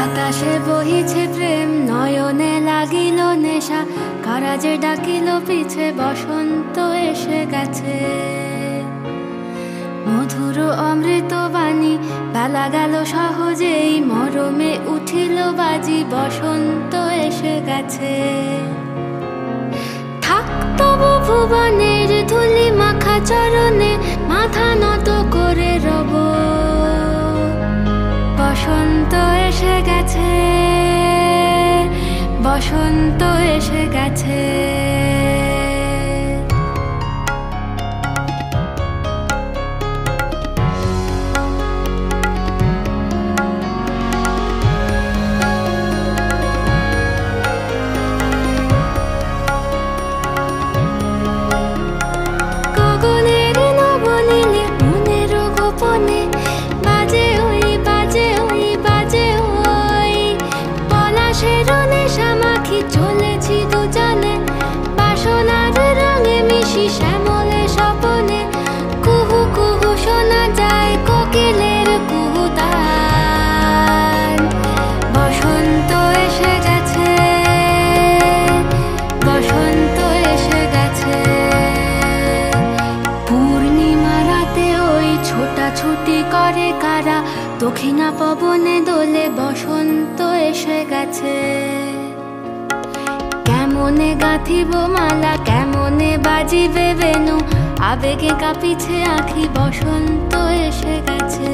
আকাশে বহিছে প্রেম, নয়নে লাগিল নেশা, কারাজে ডাকিল পিছে, বসন্ত এসে গেছে। মধুর অমৃত বাণী, বেলা গেল সহজেই, মরমে উঠিল বাজি, বসন্ত এসে গেছে। থাক তবু ভুবনের ধুলি মাখা চরণে, মাথা নত করে রব, বসন্ত এসে গেছে, বসন্ত এসে গেছে। গগনের নবনীলে মনের গোপনে, বাজে ওই বাজে ওই বাজে ওই, পলাশের নেশা মাখি চলেছি দুজনে, বাসনার রঙে মিশি শ্যামলে স্বপনে, কুহু কুহু শোনা যায় কোকিলের কুহুতান। বসন্ত এসে গেছে, বসন্ত এসে গেছে। পূর্ণিমা রাতে ওই ছোটাছুটি করে কারা, দক্ষিণা পবনে দোলে, বসন্ত এসে গেছে। কেমনে গাঁথিব মালা, কেমনে বাজিবে বেনু, আবেগে কাঁপিছে আঁখি, বসন্ত এসে গেছে।